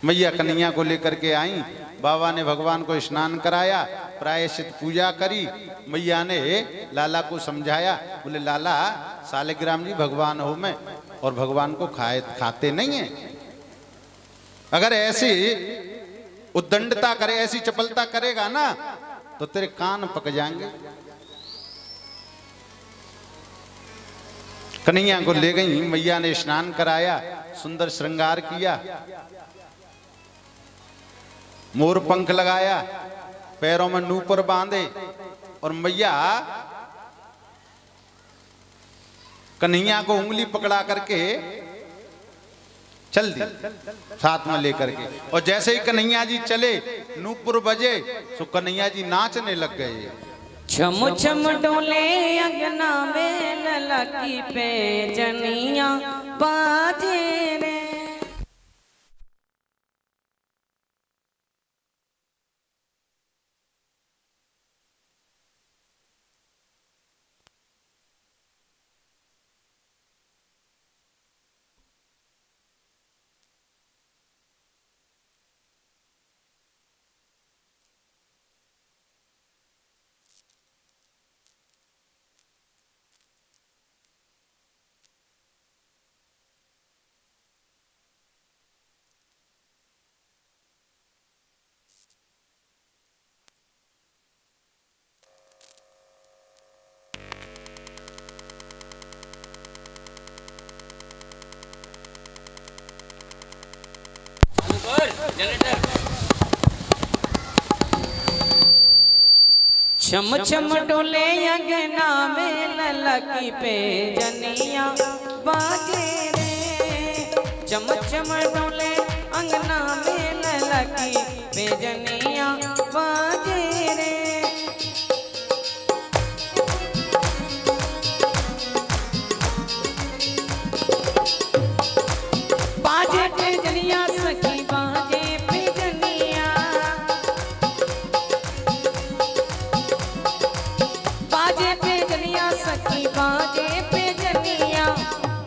मैया कन्हैया को लेकर के आई, बाबा ने भगवान को स्नान कराया, प्रायश्चित पूजा करी। मैया ने लाला को समझाया, बोले लाला सालिग्राम जी भगवान हो मैं, और भगवान को खाते नहीं है। अगर ऐसी उद्दंडता करे, ऐसी चपलता करेगा ना तो तेरे कान पक जाएंगे। कन्हैया को ले गई, मैया ने स्नान कराया, सुंदर श्रृंगार किया, मोर पंख लगाया, पैरों में नूपुर बांधे, और मैया कन्हैया को उंगली पकड़ा करके चल दी साथ में लेकर के। और जैसे ही कन्हैया जी चले, नूपुर बजे, तो कन्हैया जी नाचने लग गए। छम छम डोले अंगना में ललकी पे जनिया बाजे रे। छम छम डोले अंगना में ललकी पे जनिया बाजे रे। चम चम डोले अंगना में ललकी पे जनिया बाजे रे। बाजे पे जनिया सखी बाजे पे जनिया, बाजे पे जनिया सखी बाजे पे जनिया।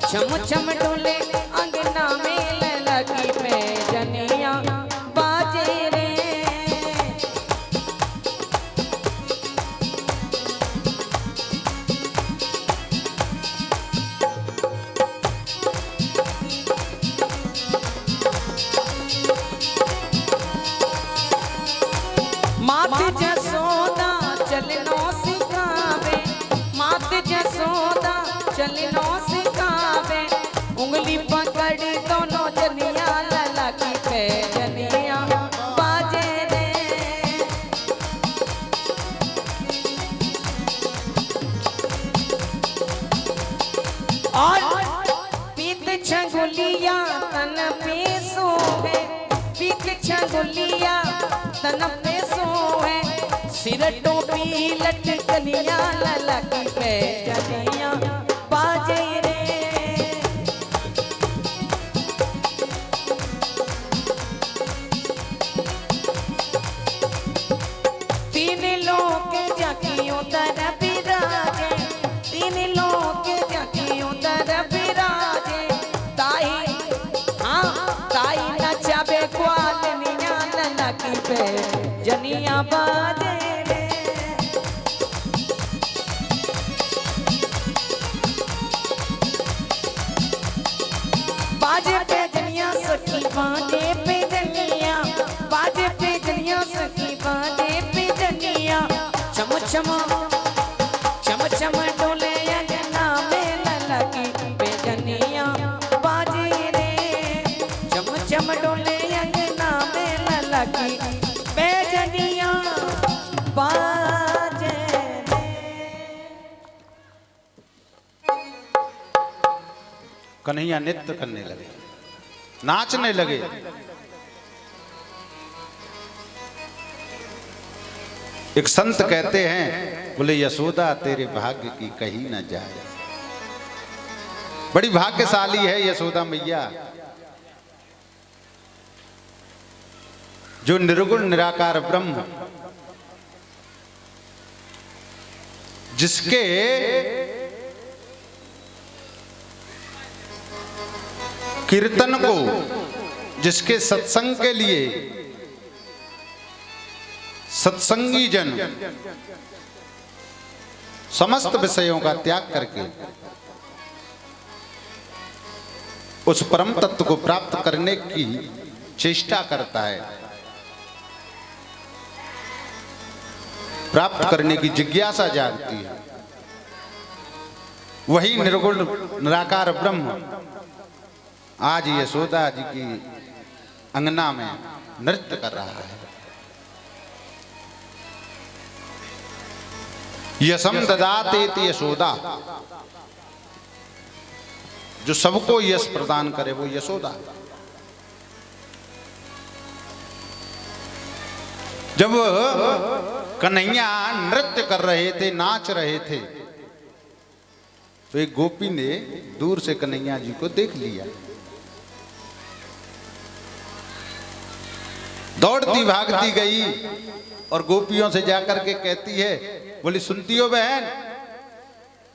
छम छम डोले अंगना में ललकी पे जनिया बाजे रे। मात जसोदा चलनो सिखावे, मात जसोदा चलनो सिखावे। उंगली पकड़ दोनों जनिया ललकी पे जनिया बाजे रे। और पीत छगुलिया तन पे सोवे, पीत छगुलिया तन पे सोवे। सिर टोपी लटकनिया ललकी पे जनिया बाजे रे। तीन लोग जाकियों तरफ बिराजे, तीन लोग जाकियों तरफ बिराजे। ताई हाँ ताई नचाबे ग्वालनिया ललकी पे जनिया बाजे रे। बाजे पे जनिया सखी बाजे पे जनिया, बाजे पे जनिया सखी बाजे पे जनिया। चम चम चम चम डोले अंगना में ललकी पे जनिया बाजे रे। चम चम डोले अंगना में ललकी पे जनिया बाजे रे। कन्हैया नृत्य करने लगे, नाचने लगे। एक संत कहते हैं, बोले यशोदा तेरे भाग्य की कही न जाए। बड़ी भाग्यशाली है यशोदा मैया, जो निर्गुण निराकार ब्रह्म, जिसके कीर्तन को, जिसके सत्संग के लिए सत्संगी जन समस्त विषयों का त्याग करके उस परम तत्व को प्राप्त करने की चेष्टा करता है, प्राप्त करने की जिज्ञासा जागती है, वही निर्गुण निराकार ब्रह्म आज यशोदा जी की अंगना में नृत्य कर रहा है। यशम ददाते यशोदा, जो सबको यश प्रदान करे वो यशोदा। जब कन्हैया नृत्य कर रहे थे, नाच रहे थे, तो एक गोपी ने दूर से कन्हैया जी को देख लिया, दौड़ती भागती गई और गोपियों से जाकर के कहती है, बोली सुनती हो बहन?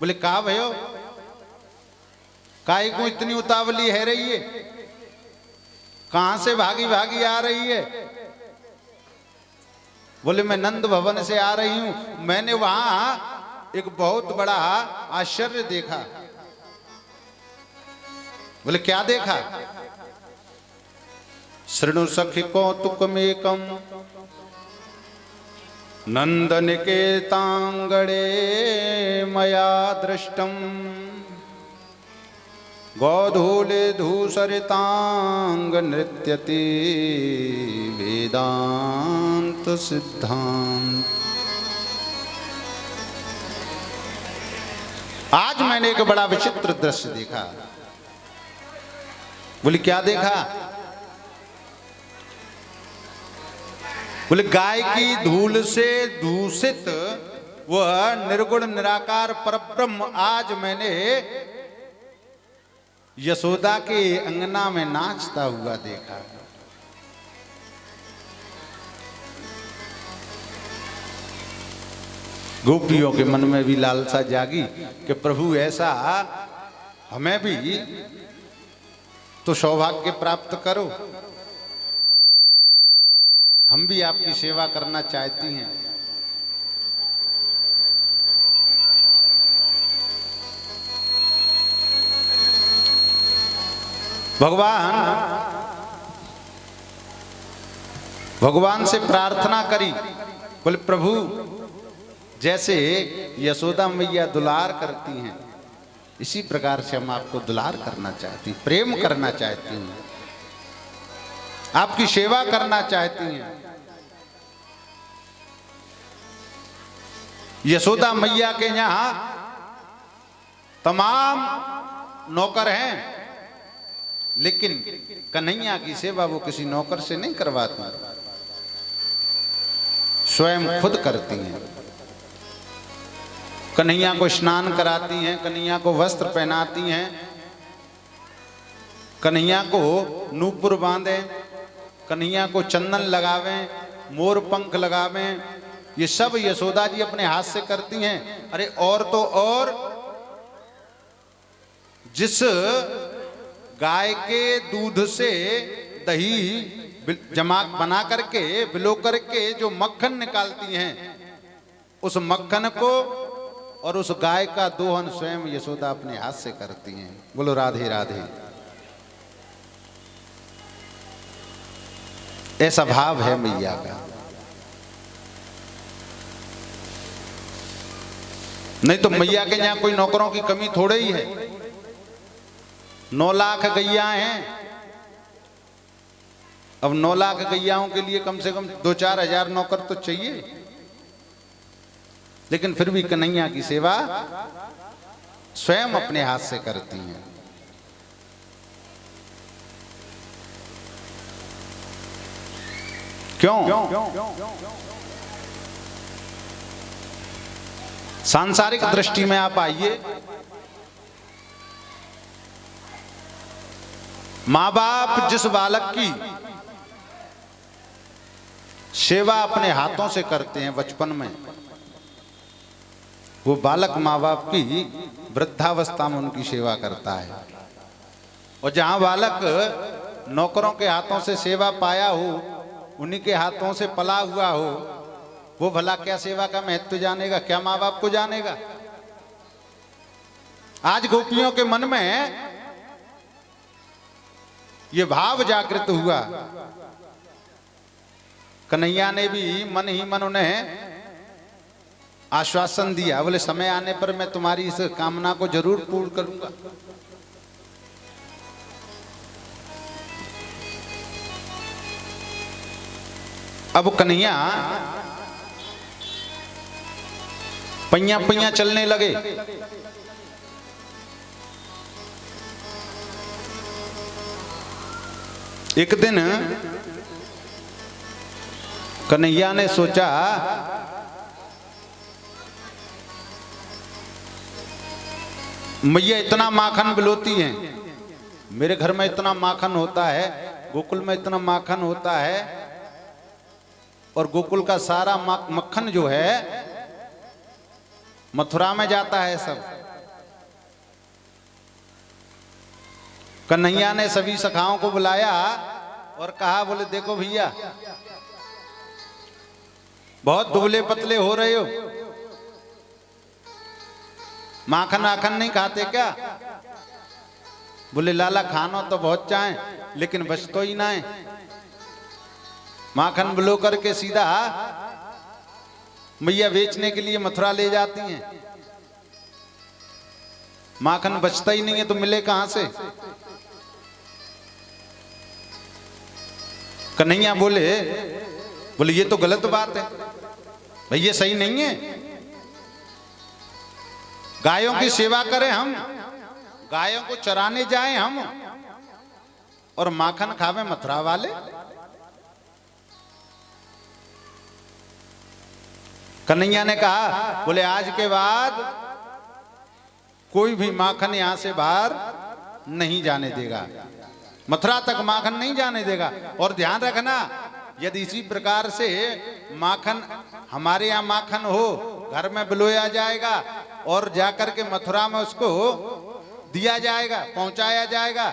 बोले कहा भयो, काहे को इतनी उतावली है रही है, कहां से भागी भागी आ रही है? बोले मैं नंद भवन से आ रही हूं, मैंने वहां एक बहुत बड़ा आश्चर्य देखा। बोले क्या देखा? शृणु सखी कौतुकमेकम नंदनिकेतांगणे मया दृष्टम गोधूले धूसरितांग नृत्यति वेदांत सिद्धांत। आज मैंने एक बड़ा विचित्र दृश्य देखा। बोले क्या देखा? बोले गाय की धूल से दूषित वह निर्गुण निराकार परब्रह्म आज मैंने यशोदा के अंगना में नाचता हुआ देखा। गोपियों के मन में भी लालसा जागी कि प्रभु ऐसा हमें भी तो सौभाग्य प्राप्त करो, हम भी आपकी सेवा करना चाहती हैं। भगवान से प्रार्थना करी, बोले प्रभु जैसे यशोदा मैया दुलार करती हैं, इसी प्रकार से हम आपको दुलार करना चाहती, प्रेम करना चाहती हैं, आपकी सेवा करना चाहती हैं। यशोदा मैया के यहां तमाम नौकर हैं, लेकिन कन्हैया की सेवा वो किसी नौकर से नहीं करवाती, स्वयं खुद करती हैं। कन्हैया को स्नान कराती हैं, कन्हैया को वस्त्र पहनाती हैं, कन्हैया को नूपुर बांधें, कन्हैया को चंदन लगावें, मोर पंख लगावें, ये सब यशोदा जी अपने हाथ से करती हैं। अरे और तो और जिस गाय के दूध से दही जमा बना करके बिलो करके जो मक्खन निकालती हैं, उस मक्खन को और उस गाय का दोहन स्वयं यशोदा अपने हाथ से करती हैं। बोलो राधे राधे। ऐसा भाव है मैया का। नहीं तो मैया के यहाँ कोई नौकरों की कमी थोड़े ही है। 9 लाख गैया हैं, अब 9 लाख गैयाओं के लिए कम से कम 2-4 हजार नौकर तो चाहिए, लेकिन फिर भी कन्हैया की सेवा स्वयं अपने हाथ से करती हैं। क्यों? सांसारिक दृष्टि में आप आइए, माँ बाप जिस बालक की सेवा अपने हाथों से करते हैं बचपन में, वो बालक माँ बाप की वृद्धावस्था में उनकी सेवा करता है। और जहां बालक नौकरों के हाथों से सेवा पाया हो, उन्हीं के हाथों से पला हुआ हो, वो भला क्या सेवा का महत्व जानेगा, क्या माँ बाप को जानेगा। आज गोपियों के मन में ये भाव जागृत हुआ। कन्हैया ने भी मन ही मन उन्हें आश्वासन दिया, बोले समय आने पर मैं तुम्हारी इस कामना को जरूर पूर्ण करूंगा। अब कन्हैया पैया पैया चलने लगे। एक दिन कन्हैया ने सोचा मैया इतना माखन बिलोती हैं, मेरे घर में इतना माखन होता है, गोकुल में इतना माखन होता है, और गोकुल का सारा मक्खन जो है मथुरा में जाता है सब। कन्हैया ने सभी सखाओं को बुलाया और कहा, बोले देखो भैया बहुत दुबले पतले हो रहे हो, माखन आखन नहीं खाते क्या? बोले लाला खानो तो बहुत चाहे, लेकिन बच तो ही ना है। माखन बिलो करके सीधा मैया बेचने के लिए मथुरा ले जाती हैं, माखन बचता ही नहीं है तो मिले कहां से? कन्हैया बोले ये तो गलत बात है भाई, ये सही नहीं है। गायों की सेवा करें हम, गायों को चराने जाएं हम, और माखन खावे मथुरा वाले। कन्हैया ने कहा, बोले आज के बाद कोई भी माखन यहां से बाहर नहीं जाने देगा, मथुरा तक माखन नहीं जाने देगा। और ध्यान रखना, यदि इसी प्रकार से माखन हमारे यहाँ माखन हो, घर में बिलोया जाएगा और जाकर के मथुरा में उसको दिया जाएगा, पहुंचाया जाएगा,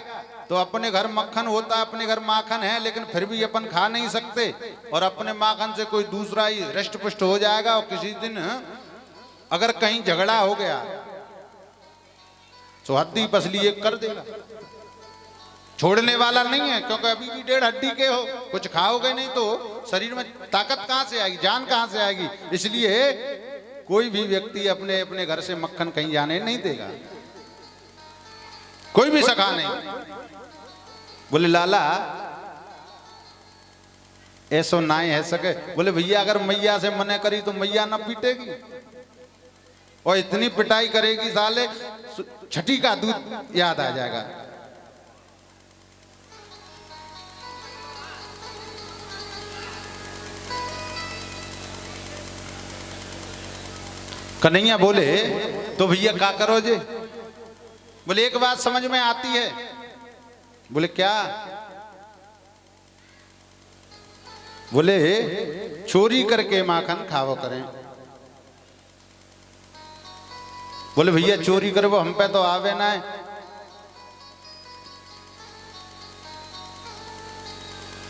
तो अपने घर मक्खन होता है, अपने घर माखन है, लेकिन फिर भी अपन खा नहीं सकते, और अपने माखन से कोई दूसरा ही हृष्ट पुष्ट हो जाएगा। और किसी दिन अगर कहीं झगड़ा हो गया तो हड्डी पसली एक कर देगा, छोड़ने वाला नहीं है, क्योंकि अभी भी 1.5 हड्डी के हो, कुछ खाओगे नहीं तो शरीर में ताकत कहां से आएगी, जान कहां से आएगी। इसलिए कोई भी व्यक्ति अपने अपने घर से मक्खन कहीं जाने नहीं देगा, कोई भी सखा नहीं। बोले लाला ऐसो ना है सके। बोले भैया अगर मैया से मना करी तो मैया ना पीटेगी, और इतनी पिटाई करेगी साले छठी का दूध याद आ जाएगा। कन्हैया बोले तो भैया क्या करो जे? बोले एक बात समझ में आती है। बोले क्या? बोले चोरी करके माखन खाओ करें। बोले भैया चोरी करे वो हम पे तो आवे ना है।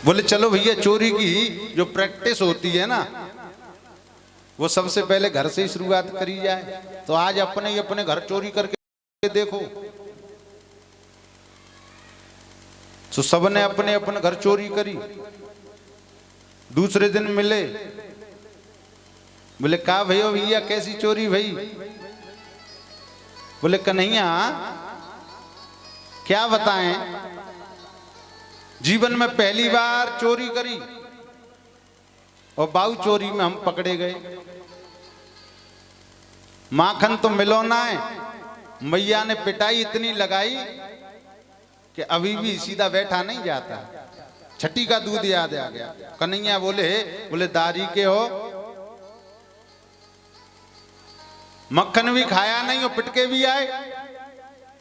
बोले चलो भैया चोरी की जो प्रैक्टिस होती है ना, वो सबसे पहले घर से ही शुरुआत करी जाए। तो आज अपने ही अपने घर चोरी करके देखो, तो सबने अपने अपने घर चोरी करी। दूसरे दिन मिले, बोले कहा भैया कैसी चोरी भई? बोले कन्हैया क्या बताएं, जीवन में पहली बार चोरी करी और बाऊ चोरी में हम पकड़े गए। माखन तो मिलो ना है, मैया ने पिटाई इतनी लगाई कि अभी भी सीधा बैठा नहीं जाता, छठी का दूध याद आ गया। कन्हैया बोले दारी के हो? मक्खन भी खाया नहीं और पिटके भी आए।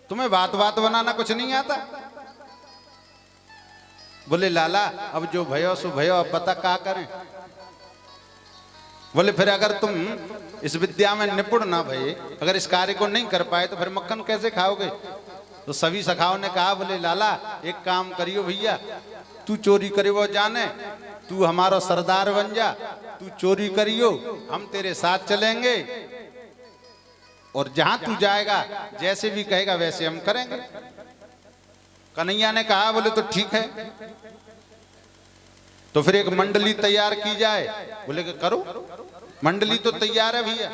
तुम्हें बात बात बनाना कुछ नहीं आता। बोले लाला अब जो भयो सो भयो, अब बता क्या करें। बोले फिर अगर तुम इस विद्या में निपुण ना भये, अगर इस कार्य को नहीं कर पाए तो फिर मक्खन कैसे खाओगे। तो सभी सखाओं ने कहा बोले लाला एक काम करियो भैया, तू चोरी करे वो जाने, तू हमारा सरदार बन जा, तू चोरी करियो, हम तेरे साथ चलेंगे और जहां तू जाएगा जैसे भी कहेगा वैसे हम करेंगे। कन्हैया ने कहा बोले तो ठीक है, तो फिर एक मंडली तैयार की जाए। बोले कि करो, मंडली तो तैयार है भैया।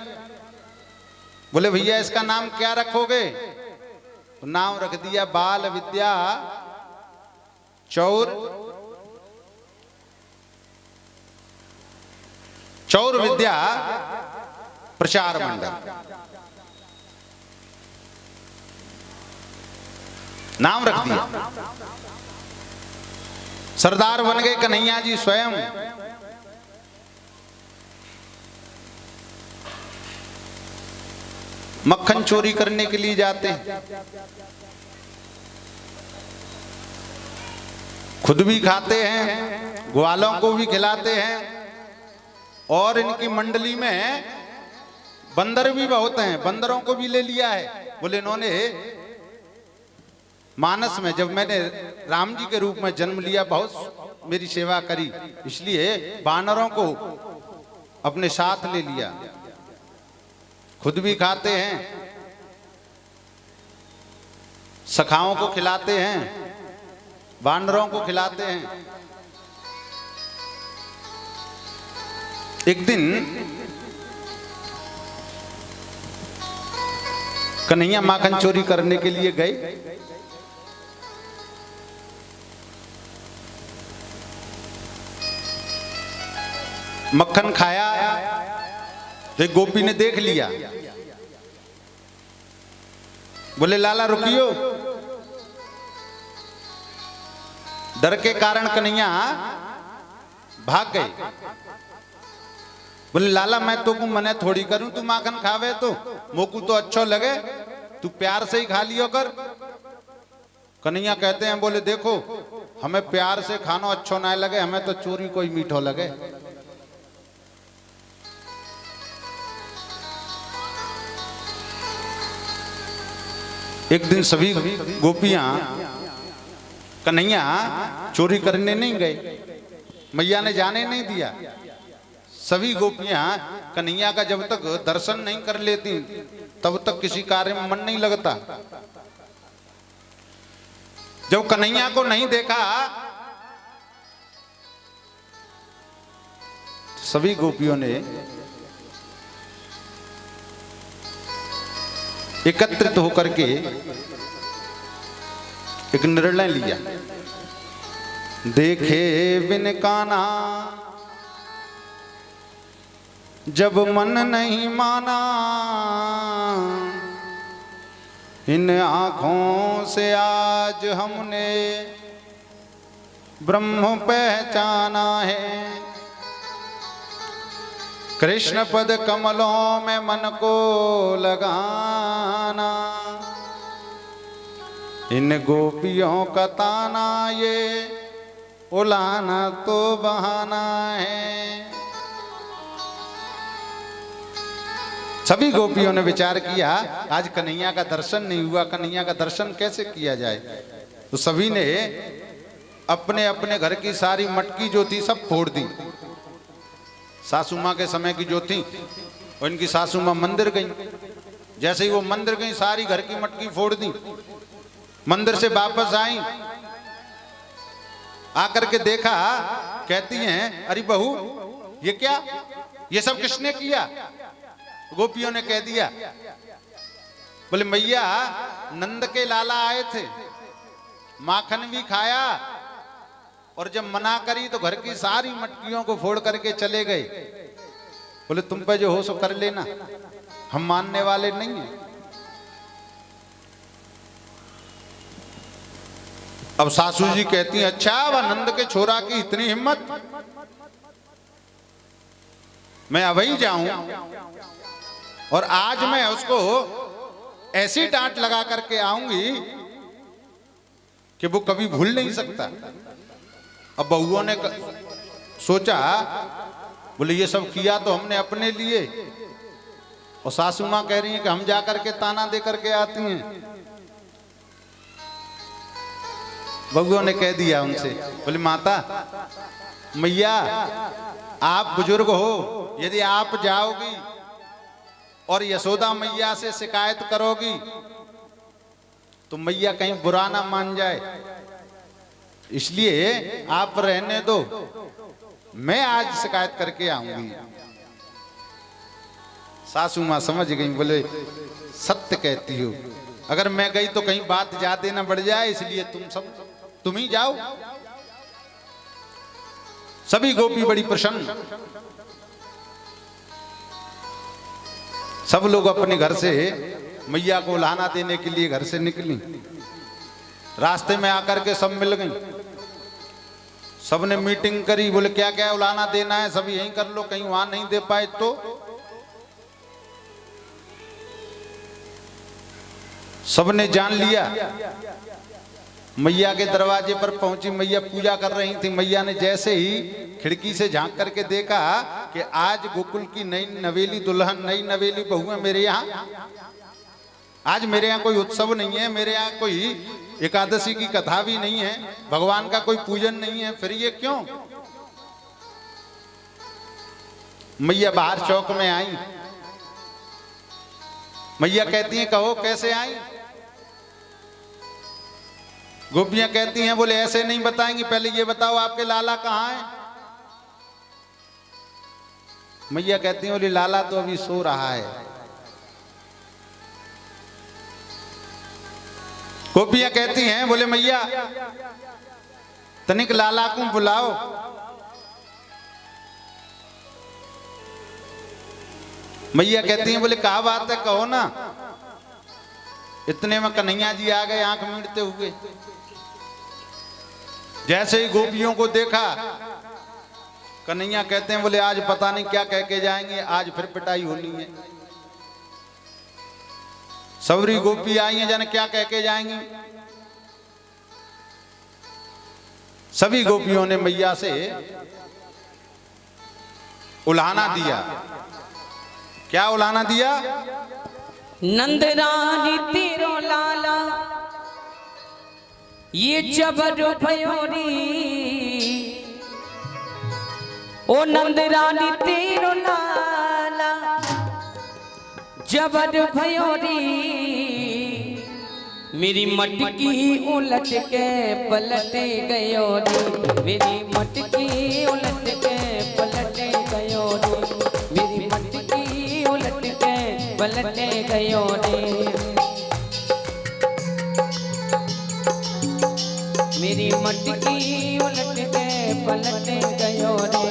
बोले भैया इसका नाम क्या रखोगे। तो नाम रख दिया बाल विद्या चौर विद्या प्रचार मंडल नाम रख दिया। सरदार बन गए कन्हैया जी स्वयं। मक्खन चोरी करने के लिए जाते हैं, खुद भी खाते हैं, ग्वालों को भी खिलाते हैं, और इनकी मंडली में बंदर भी बहुत हैं, बंदरों को भी ले लिया है। बोले इन्होंने मानस में जब मैंने राम जी के रूप में जन्म लिया बहुत मेरी सेवा करी, इसलिए बानरों को अपने साथ ले लिया। खुद भी खाते हैं, सखाओं को खिलाते हैं, बानरों को खिलाते हैं। एक दिन कन्हैया माखन चोरी करने के लिए गए। मक्खन खाया तो एक गोपी ने देख लिया। बोले लाला रुकियो। डर के कारण कन्हैया भाग गए। बोले लाला मैं तो को मने थोड़ी करूं, तू माखन खावे तो मोकू तो अच्छो लगे, तू प्यार से ही खा लियो कर। कन्हैया कहते हैं बोले देखो हमें प्यार से खाना अच्छो ना लगे, हमें तो चोरी कोई मीठो लगे। एक दिन सभी गोपियां कन्हैया चोरी करने नहीं गए, मैया ने जाने नहीं दिया। सभी गोपियां कन्हैया का जब तक दर्शन नहीं कर लेती तब तक किसी कार्य में मन नहीं लगता। जब कन्हैया को नहीं देखा सभी गोपियों ने एकत्रित होकर के एक निर्णय लिया। देखे बिन कान्हा जब मन नहीं माना, इन आँखों से आज हमने ब्रह्म पहचाना है। कृष्ण पद कमलों में मन को लगाना, इन गोपियों का ताना ये उलाना तो बहाना है। सभी गोपियों ने विचार किया आज कन्हैया का दर्शन नहीं हुआ, कन्हैया का दर्शन कैसे किया जाए। तो सभी ने अपने अपने घर की सारी मटकी जो थी सब फोड़ दी। सासू माँ के समय की जो थी और इनकी सासू माँ मंदिर गई। जैसे ही वो मंदिर गई सारी घर की मटकी फोड़ दी। मंदिर से वापस आई, आकर के देखा, कहती हैं अरे बहू ये क्या, ये सब किसने किया। गोपियों ने कह दिया, बोले मैया नंद के लाला आए थे, माखन भी खाया और जब मना करी तो घर की सारी मटकियों को फोड़ करके चले गए। बोले तुम पे जो हो सो कर लेना, हम मानने वाले नहीं हैं। अब सासू जी कहती हैं अच्छा वह नंद के छोरा की इतनी हिम्मत, मैं अब ही जाऊं। और आज मैं उसको ऐसी डांट लगा करके आऊंगी कि वो कभी भूल नहीं सकता। अब बहुओं ने सोचा, बोले ये सब किया तो हमने अपने लिए, और सासू मां कह रही हैं कि हम जाकर के ताना दे करके आती हैं। बहुओं ने कह दिया उनसे, बोले माता मैया आप बुजुर्ग हो, यदि आप जाओगी और यशोदा मैया से शिकायत करोगी तो मैया कहीं बुरा ना मान जाए, इसलिए आप रहने दो, मैं आज शिकायत करके आऊंगी। सासू मां समझ गई, बोले सत्य कहती हो, अगर मैं गई तो कहीं बात ज्यादा ना बढ़ जाए, इसलिए तुम ही जाओ। सभी गोपी बड़ी प्रसन्न, सब लोग अपने घर से मैया को उलाहना देने के लिए घर से निकली। रास्ते में आकर के सब मिल गई, सबने मीटिंग करी, बोले क्या क्या उलाहना देना है सब यहीं कर लो, कहीं वहां नहीं दे पाए तो। सबने जान लिया। मैया के दरवाजे पर पहुंची, मैया पूजा कर रही थी। मैया ने जैसे ही खिड़की से झांक करके देखा कि आज गोकुल की नई नवेली दुल्हन, नई नवेली बहू है मेरे यहाँ, आज मेरे यहाँ कोई उत्सव नहीं है, मेरे यहाँ कोई एकादशी की कथा भी नहीं है, भगवान का कोई पूजन नहीं है, फिर ये क्यों? मैया बाहर चौक में आई। मैया कहती हैं कहो कैसे आई? गोपियां कहती हैं बोले ऐसे नहीं बताएंगी, पहले ये बताओ आपके लाला कहाँ है? मैया कहती हैं बोले लाला तो अभी सो रहा है। गोपियां कहती हैं बोले मैया तनिक लाला को बुलाओ। मैया कहती हैं बोले क्या बात है कहो ना। इतने में कन्हैया जी आ गए आंख मींड़ते हुए। जैसे ही गोपियों को देखा, कन्हैया कहते हैं बोले आज पता नहीं क्या कह के जाएंगे, आज फिर पिटाई होनी है। सबरी गोपी आई हैं, जाने क्या कह के जाएंगी। सभी गोपियों ने मैया से उलाहना दिया। क्या उलाहना दिया? नंद रानी तेरो लाला ये जबर भयोरी, ओ नंद रानी तेरो लाला जबर भयोरी, मेरी मटकी उलट के पलटे गयोरी, मेरी मटकी उलट के पलटे गयोरी, मेरी मटकी उलट के पलटे गयोरी, मेरी मटकी उलट के पलटे गयोरी,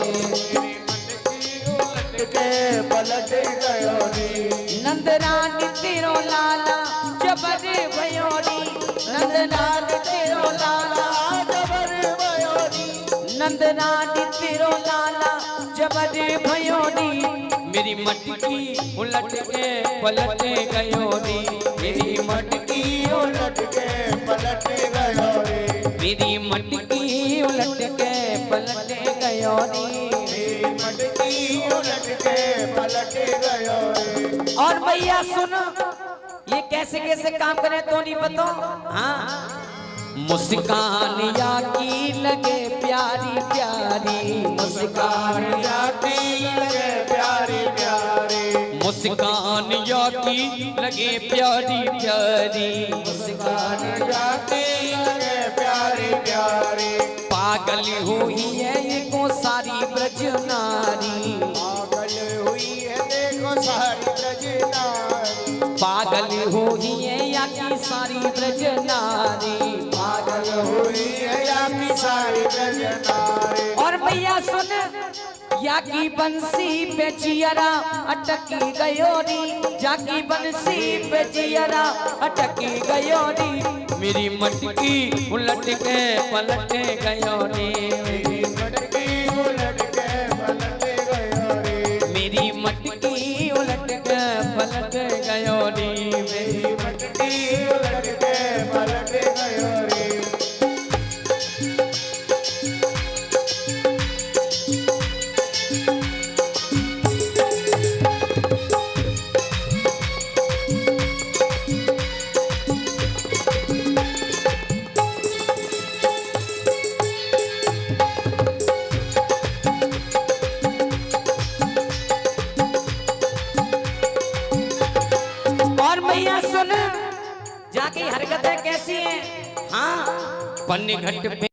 पलटे गयोरी। नंद रानी तेरो लाला जबर भयोरी, नंद रानी तेरो लाला जबर भयोरी, नंद रानी तेरो लाला जबर भयोरी, मेरी मटकी उलट के पलटे गयोरी, मेरी मटकी उलट के पलटे गयोरी, मेरी मटकी उलट के पलटे गयोरी, मेरी मटकी उलट के पलटे गयोरी। और भैया सुनो ये कैसे कैसे काम करें तो नहीं पता। हाँ, मुस्कान या की लगे प्यारी प्यारी, मुस्कान या की लगे प्यारी प्यारी, मुस्कान या की लगे प्यारी प्यारी, मुस्कान जाती लगे प्यारी प्यारी, पागल हुई है ये को सारी ब्रज नारी, पागल हुई है देखो सारी ब्रज नारी, पागल हुई है या की सारी ब्रज नारी, पागल हुई है या की सारी ब्रज नारी। और भैया सुन या की बंसी पे जियरा अटकी गयोरी, जाकी बंसी पे जियरा अटकी गयोरी, मेरी मटकी उलट के पलटे गयोरी, मेरी मटकी उलट के पलटे गयोरी, मेरी मटकी उलट के पलट गयो री मेरी मटकी उलट के पलट गयो रे। और मैया सुन जाकी हरकतें कैसी हैं। हाँ पन्नी घट पे